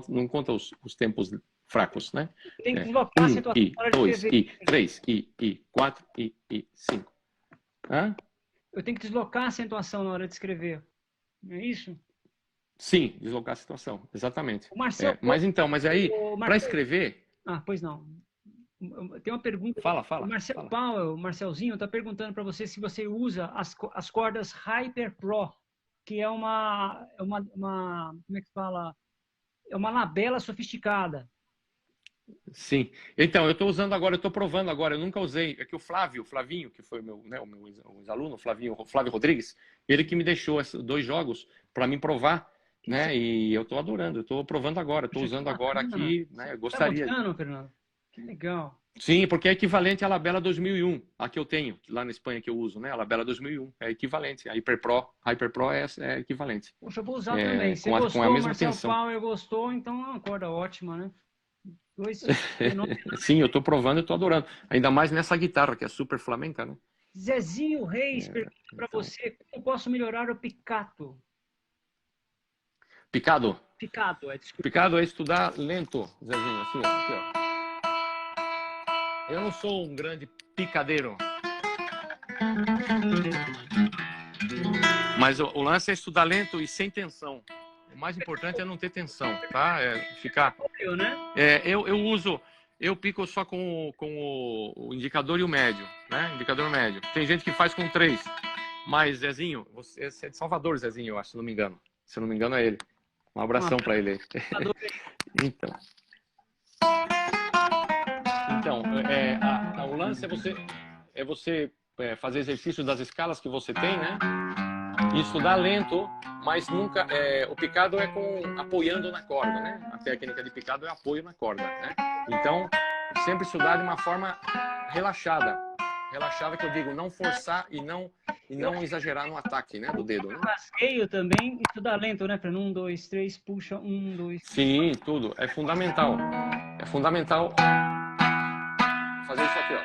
não conta os tempos fracos, né? Tem que deslocar a acentuação. 1 e 2 e 3 e 4 e 5. Hã? Eu tenho que deslocar a acentuação na hora de escrever. Não é isso? Sim, deslocar a situação, exatamente. Marcel, mas aí, para escrever... Ah, pois não. Tem uma pergunta. Fala. O Marcelzinho está perguntando para você se você usa as cordas Hyper Pro, que é uma como é que fala? É uma labela sofisticada. Sim. Então, eu estou usando agora, eu estou provando agora, eu nunca usei. É que o Flavinho, que foi o meu ex-aluno, Flávio Rodrigues, ele que me deixou esses 2 jogos para mim provar. Né? E eu estou adorando, eu estou provando agora, estou usando agora aqui, né? Eu gostaria. Tá botando, Fernando? Que legal. Sim, porque é equivalente à Labela 2001, a que eu tenho lá na Espanha que eu uso, né? A Labela 2001 é equivalente, a Hyper Pro é equivalente. Poxa, eu vou usar também. Se gostou, a mesma tensão. Power gostou, então é uma corda ótima, né? Sim, eu estou provando, eu estou adorando. Ainda mais nessa guitarra que é super flamenca, né? Zezinho Reis pergunta para você como eu posso melhorar o piccato. Picado? Desculpa. Picado é estudar lento, Zezinho, assim, ó, aqui, ó. Eu não sou um grande picadeiro. Mas o lance é estudar lento e sem tensão. O mais importante é não ter tensão, tá? Eu pico só com o indicador e o médio, né? Indicador médio. Tem gente que faz com 3. Mas, Zezinho, você é de Salvador, Zezinho, eu acho, se não me engano. Se eu não me engano, é ele. Um abração para ele aí. Então, o lance é você fazer exercício das escalas que você tem, né? E estudar lento, mas nunca... o picado é apoiando na corda, né? A técnica de picado é apoio na corda, né? Então, sempre estudar de uma forma relaxada. Relaxada, que eu digo, não forçar e não exagerar no ataque, né, do dedo. Né? Rasgueio também, estudar lento, né, Fernando? 1, 2, 3, puxa, 1, 2... Sim, tudo. É fundamental. É fundamental fazer isso aqui, ó.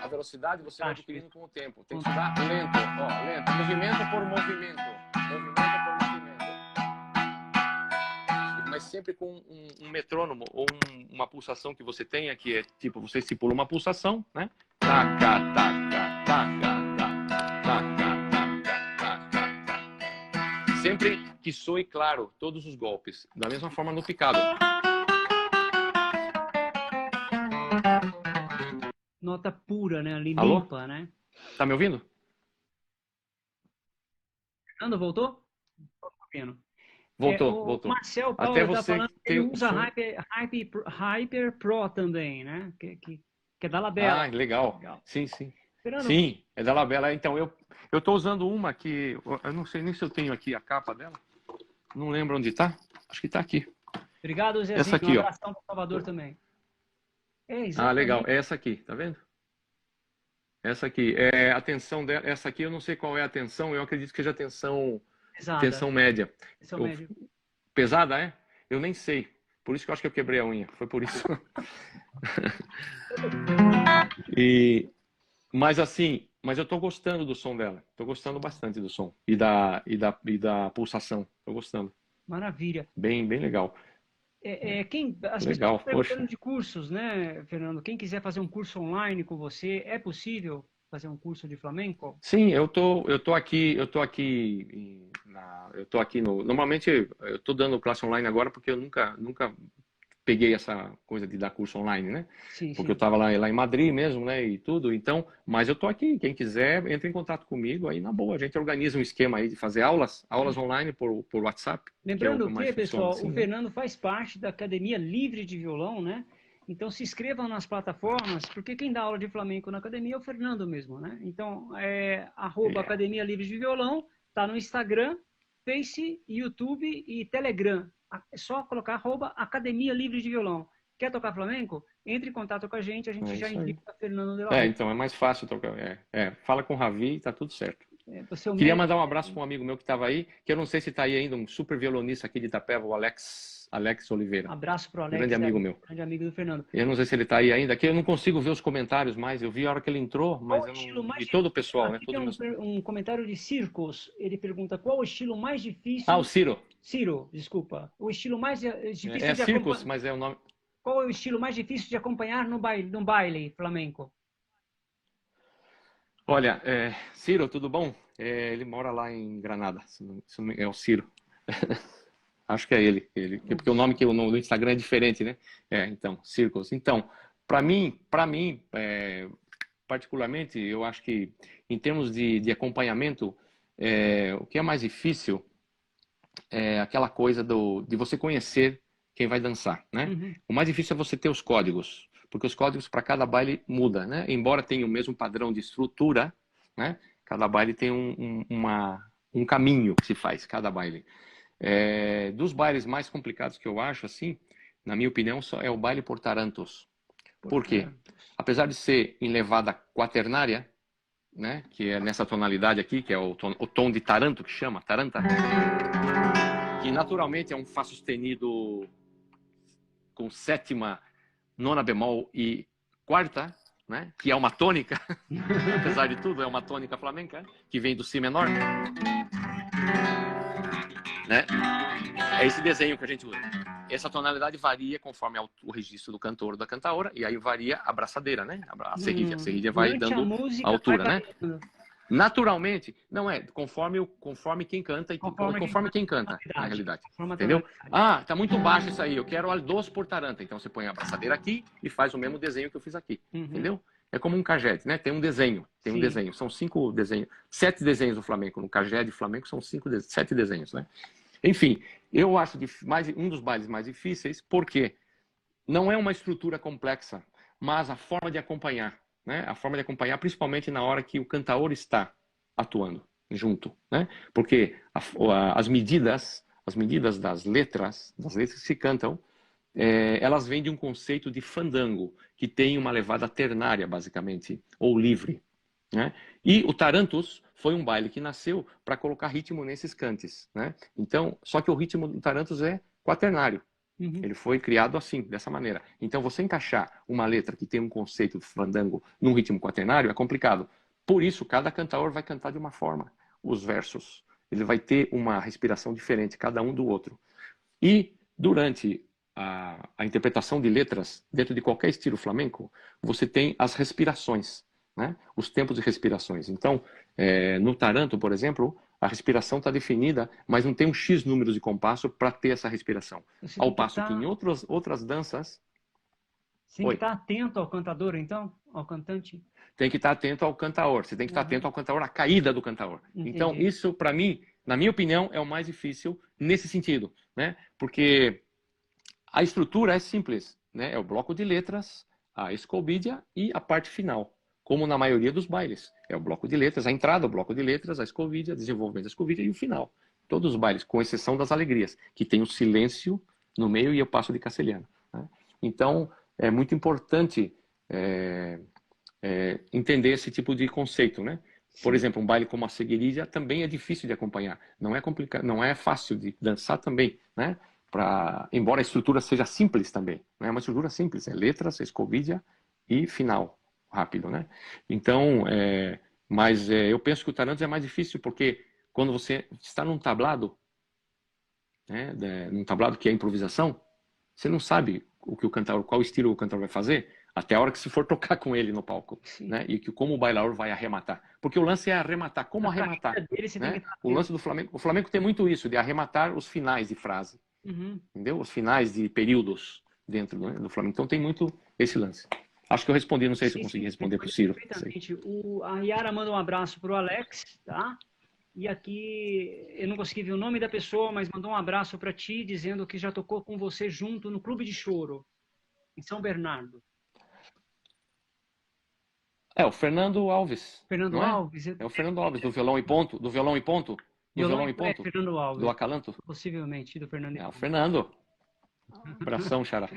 A velocidade você vai adquirindo com o tempo. Tem que estudar lento, ó, lento. Movimento por movimento. Movimento por movimento. Mas sempre com um metrônomo ou uma pulsação que você tenha, que é tipo, você estipula uma pulsação, né? Taca, taca, taca, taca, taca, taca, taca, taca. sempre que soe claro todos os golpes. Da mesma forma no picado. Nota pura, né? Ali Alô? limpa, né? Tá me ouvindo? Fernando, voltou? Voltou. O Marcel Até Paulo está você falando que tem ele o usa som. Hyper Pro também, né? Que é da Labella. Ah, legal. Sim. Fernando, Sim, é da Labella. Então, eu tô usando uma que... Eu não sei nem se eu tenho aqui a capa dela. Não lembro onde tá. Acho que tá aqui. Obrigado, Zezinho. Essa aqui, um abração para Salvador também. Ah, legal. É essa aqui, tá vendo? Essa aqui. É a tensão dela. Essa aqui eu não sei qual é a tensão. Eu acredito que seja tensão média. Tensão média. Pesada, é? Eu nem sei. Por isso que eu acho que eu quebrei a unha. Foi por isso. Mas eu tô gostando do som dela. Tô gostando bastante do som. E da pulsação. Tô gostando. Maravilha. Bem legal. As legal, pessoas perguntando de cursos, né, Fernando? Quem quiser fazer um curso online com você, é possível fazer um curso de flamenco? Sim, eu tô aqui normalmente eu tô dando classe online agora porque eu nunca peguei essa coisa de dar curso online, né? Sim, porque eu estava lá em Madrid mesmo, né, e tudo. Então, mas eu tô aqui, quem quiser, entre em contato comigo, aí na boa, a gente organiza um esquema aí de fazer aulas online por WhatsApp. Lembrando que pessoal, assim, o Fernando faz parte da Academia Livre de Violão, né? Então se inscrevam nas plataformas, porque quem dá aula de flamenco na academia é o Fernando mesmo, né? Então, Academia Livre de Violão, tá no Instagram, Face, YouTube e Telegram. É só colocar Academia Livre de Violão. Quer tocar flamenco? Entre em contato com a gente já indica Fernando de la Rua. Então, é mais fácil tocar. Fala com o Ravi e tá tudo certo. Queria mandar um abraço para um amigo meu que estava aí, que eu não sei se está aí ainda, um super violonista aqui de Itapeva, o Alex Oliveira. Abraço para o Alex, grande amigo meu. Grande amigo do Fernando. Eu não sei se ele está aí ainda, que eu não consigo ver os comentários mais. Eu vi a hora que ele entrou, mas eu não... E todo o pessoal, né? Tem um comentário de Circos. Ele pergunta qual o estilo mais difícil... Ah, o Ciro. Ciro, desculpa. O estilo mais difícil de acompanhar... Circos, mas é o nome... Qual é o estilo mais difícil de acompanhar no baile flamenco? Olha, Ciro, tudo bom? Ele mora lá em Granada. É o Ciro. Acho que é ele. Porque o nome que no Instagram é diferente, né? Então, Circos. Então, para mim, particularmente, eu acho que em termos de acompanhamento, o que é mais difícil é aquela coisa de você conhecer quem vai dançar, né? Uhum. O mais difícil é você ter os códigos, porque os códigos para cada baile muda, né? Embora tenha o mesmo padrão de estrutura, né? Cada baile tem um caminho que se faz, cada baile. Dos bailes mais complicados que eu acho, assim, na minha opinião, é o baile por tarantos. Por quê? Apesar de ser em levada quaternária, né? Que é nessa tonalidade aqui, que é o tom de taranto, que chama, taranta, que naturalmente é um Fá sustenido com sétima, nona bemol e quarta, né? Que é uma tônica, apesar de tudo, é uma tônica flamenca, que vem do Si menor. Né? É esse desenho que a gente usa. Essa tonalidade varia conforme o registro do cantor ou da cantaora, e aí varia a braçadeira, né? A serrilha. A serrilha vai dando a altura, né? Naturalmente, não conforme quem canta e conforme quem canta, na realidade. Entendeu? Ah, tá muito baixo isso aí, eu quero dos por taranta. Então você põe a braçadeira aqui e faz o mesmo desenho que eu fiz aqui. Entendeu? É como um cajete, né? Tem um desenho. São 5 desenhos. 7 desenhos do flamenco. No cajete flamenco são 7 desenhos, né? Enfim, eu acho um dos bailes mais difíceis, porque não é uma estrutura complexa, mas a forma de acompanhar. Né? A forma de acompanhar, principalmente na hora que o cantaor está atuando junto, né? Porque as medidas das letras que se cantam, elas vêm de um conceito de fandango, que tem uma levada ternária, basicamente, ou livre, né? E o tarantus foi um baile que nasceu para colocar ritmo nesses cantes, né? Então, só que o ritmo do tarantus é quaternário. Ele foi criado assim, dessa maneira. Então, você encaixar uma letra que tem um conceito de fandango num ritmo quaternário é complicado. Por isso, cada cantaor vai cantar de uma forma. Os versos, ele vai ter uma respiração diferente, cada um do outro. E, durante a interpretação de letras, dentro de qualquer estilo flamenco, você tem as respirações. né? Os tempos de respirações. Então, no taranto, por exemplo, a respiração está definida, mas não tem um X número de compasso para ter essa respiração. Ao passo que em outras danças... Você tem que estar atento ao cantador, então? Ao cantante? Tem que estar atento ao cantaor. Você tem que estar atento ao cantaor, à caída do cantaor. Entendi. Então, isso, para mim, na minha opinião, é o mais difícil nesse sentido, né? Porque a estrutura é simples, né? É o bloco de letras, a escobídia e a parte final, como na maioria dos bailes. É o bloco de letras, a entrada, o bloco de letras, a escobídia, desenvolvimento da escobídia e o final. Todos os bailes, com exceção das alegrias, que tem o silêncio no meio e o passo de castelhano, né? Então, é muito importante entender esse tipo de conceito, né? Por exemplo, um baile como a seguirilla também é difícil de acompanhar. Não é complicado, não é fácil de dançar também, né? Embora a estrutura seja simples também, não é uma estrutura simples, é letras, escobídia e final rápido, né? Então, mas eu penso que o taranto é mais difícil porque quando você está num tablado, né, num tablado que é improvisação, você não sabe qual estilo o cantor vai fazer até a hora que se for tocar com ele no palco, né? E como o bailador vai arrematar. Porque o lance é arrematar. Como arrematar? Né? O lance do Flamengo, o Flamengo tem muito isso, de arrematar os finais de frase. Entendeu? Os finais de períodos dentro do Flamengo. Então tem muito esse lance. Acho que eu respondi, não sei se eu consegui responder para o Ciro. Perfeitamente. A Yara manda um abraço para o Alex, tá? E aqui, eu não consegui ver o nome da pessoa, mas mandou um abraço para ti, dizendo que já tocou com você junto no Clube de Choro, em São Bernardo. O Fernando Alves. Fernando Alves? É o Fernando Alves, do Violão e Ponto. Do Violão e Ponto? Violão e Ponto? Fernando Alves. Do Acalanto? Possivelmente, do Fernando. O Fernando. Abração, Xará.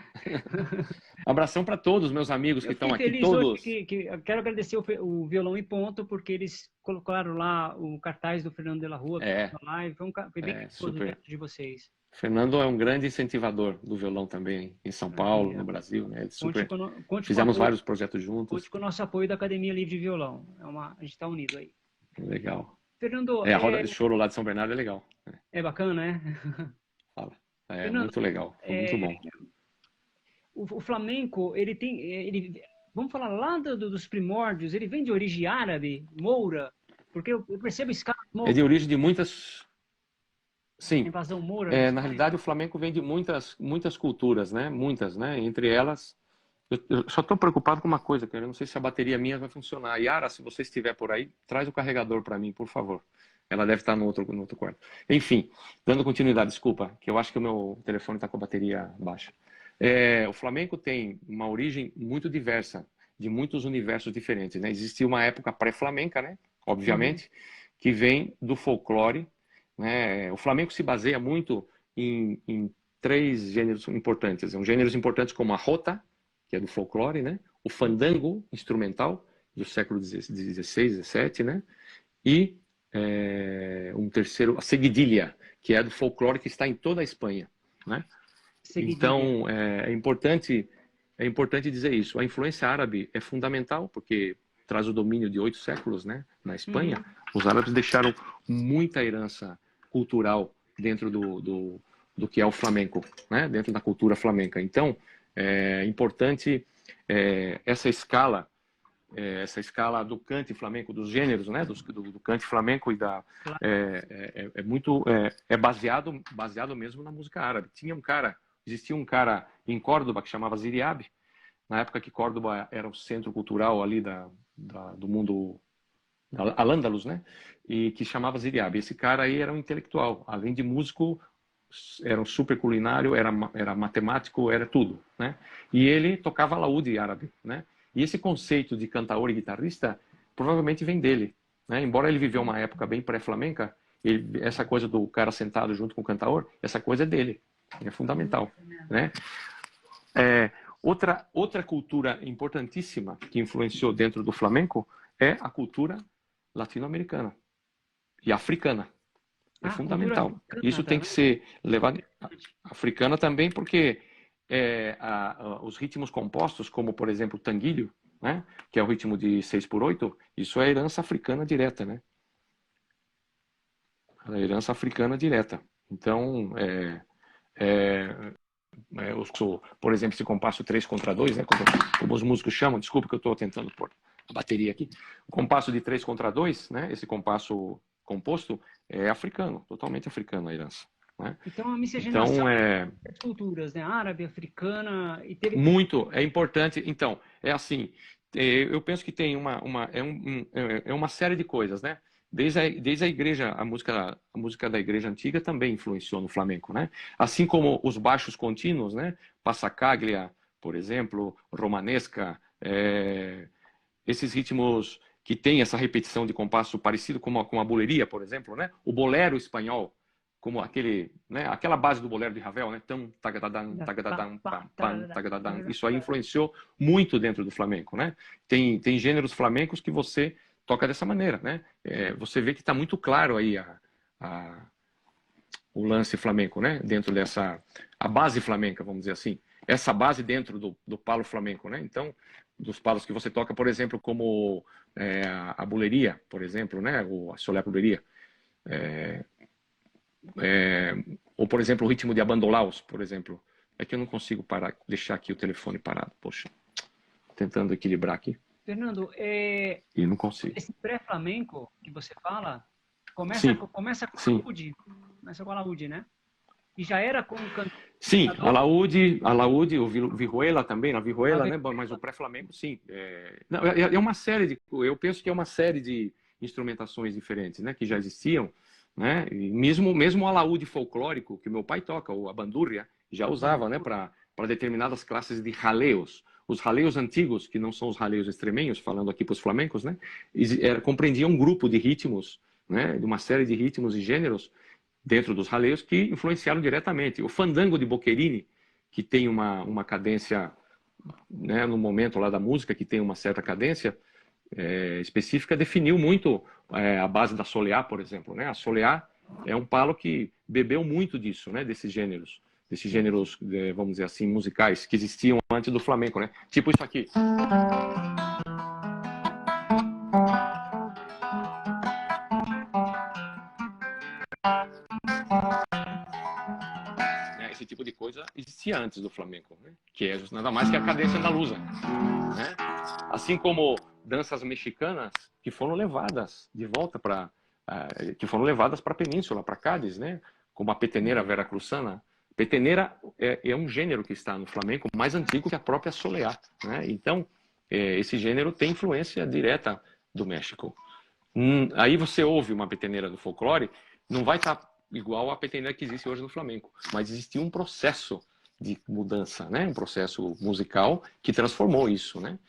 Abração para todos meus amigos que estão aqui, todos. Quero agradecer o Violão e Ponto, porque eles colocaram lá o cartaz do Fernando de la Rua na live. Foi bem super de vocês. Fernando é um grande incentivador do violão também, em São Paulo, no Brasil, né? Fizemos vários projetos juntos. Conte com o nosso apoio da Academia Livre de Violão. A gente está unido aí. Legal. Fernando, a roda de choro lá de São Bernardo é legal. É bacana, né? Fala. Fernando, muito legal. Foi muito bom. O flamenco, vamos falar lá dos primórdios, ele vem de origem árabe, moura, porque eu percebo escala moura. É de origem de muitas... Sim. Invasão moura. Na realidade, o flamenco vem de muitas culturas, né? Muitas, né? Entre elas, eu só estou preocupado com uma coisa, que eu não sei se a bateria minha vai funcionar. Yara, se você estiver por aí, traz o carregador para mim, por favor. Ela deve estar no outro quarto. Enfim, dando continuidade, desculpa, que eu acho que o meu telefone está com a bateria baixa. O flamenco tem uma origem muito diversa, de muitos universos diferentes, né? Existiu uma época pré-flamenca, né? Obviamente, que vem do folclore, né? O flamenco se baseia muito em 3 gêneros importantes. Gêneros importantes como a jota, que é do folclore, né? O fandango instrumental do século XVI, XVII, né? E um terceiro, a seguidilha, que é do folclore que está em toda a Espanha, né? Então é importante dizer isso. A influência árabe é fundamental porque traz o domínio de 8 séculos, né? Na Espanha, os árabes deixaram muita herança cultural dentro do que é o flamenco, né? Dentro da cultura flamenca. Então é importante essa escala do cante flamenco, dos gêneros, né, do cante flamenco e é baseado mesmo na música árabe. Existia um cara em Córdoba que chamava Ziriabe, na época que Córdoba era o centro cultural ali do mundo Al-Ándalus, né, e que chamava Ziriabe. Esse cara aí era um intelectual, além de músico, era um super culinário, era matemático, era tudo, né, e ele tocava laúde árabe, né. E esse conceito de cantaor e guitarrista provavelmente vem dele, né? Embora ele viveu uma época bem pré-flamenca, essa coisa do cara sentado junto com o cantaor, essa coisa é dele, é fundamental, né? Outra cultura importantíssima que influenciou dentro do flamenco é a cultura latino-americana e africana. É fundamental. Isso tem que ser levado... Africana também porque... os ritmos compostos, como por exemplo o tanguilho, né, que é o ritmo de 6/8, isso é herança africana direta, né? É herança africana direta. Então, por exemplo, esse compasso 3/2, né, como os músicos chamam, desculpa que eu estou tentando pôr a bateria aqui. O compasso de 3/2, né? Esse compasso composto é africano, totalmente africano a herança. Né? Então, a miscigenação das culturas, né? Árabe, africana... E teve... Muito, é importante. Então, é assim, eu penso que tem uma série de coisas, né? Desde a igreja, a música da igreja antiga também influenciou no flamenco, né? Assim como os baixos contínuos, né? Passacaglia, por exemplo, romanesca, esses ritmos que tem essa repetição de compasso parecido com a buleria, por exemplo, né? O bolero espanhol, como aquela base do bolero de Ravel, né? Tão, tagadadam, tagadadam, pam, pam, tagadadam. Isso aí influenciou muito dentro do flamenco, né? Tem gêneros flamencos que você toca dessa maneira, né? Você vê que está muito claro aí o lance flamenco, né? Dentro a base flamenca, vamos dizer assim. Essa base dentro do palo flamenco, né? Então, dos palos que você toca, por exemplo, como a buleria, por exemplo, né? Ou a solé buleria. Ou, por exemplo, o ritmo de abandolaus, por exemplo. É que eu não consigo deixar aqui o telefone parado. Poxa, tentando equilibrar aqui. Fernando, e não consigo. Esse pré-flamenco que você fala, começa com alaúde. Começa com alaúde, né? E já era com o cantor. Sim, alaúde, o vihuela também, na vihuela, né? Mas o pré-flamenco, sim. É uma série eu penso que é uma série de instrumentações diferentes, né? Que já existiam, né? E mesmo o alaúde folclórico que meu pai toca, a bandurria, já usava, né? Para determinadas classes de raleos. Os raleos antigos, que não são os raleos extremenhos, falando aqui para os flamencos, né? Compreendiam um grupo de ritmos, né? De uma série de ritmos e gêneros dentro dos raleos que influenciaram diretamente. O fandango de Boccherini, que tem uma cadência, né, no momento lá da música, que tem uma certa cadência específica, definiu muito a base da soleá, por exemplo. Né? A soleá é um palo que bebeu muito disso, né, desses gêneros, vamos dizer assim, musicais, que existiam antes do flamenco. Né? Tipo isso aqui. Esse tipo de coisa existia antes do flamenco, né? Que é nada mais que a cadência andaluza, né? Assim como danças mexicanas que foram levadas de volta para a península, para Cádiz, né? Como a peteneira veracruzana. Peteneira é um gênero que está no flamenco mais antigo que a própria soleá, né? Então, esse gênero tem influência direta do México. Aí você ouve uma peteneira do folclore, não vai estar igual a peteneira que existe hoje no flamenco, mas existia um processo de mudança, né? Um processo musical que transformou isso, né?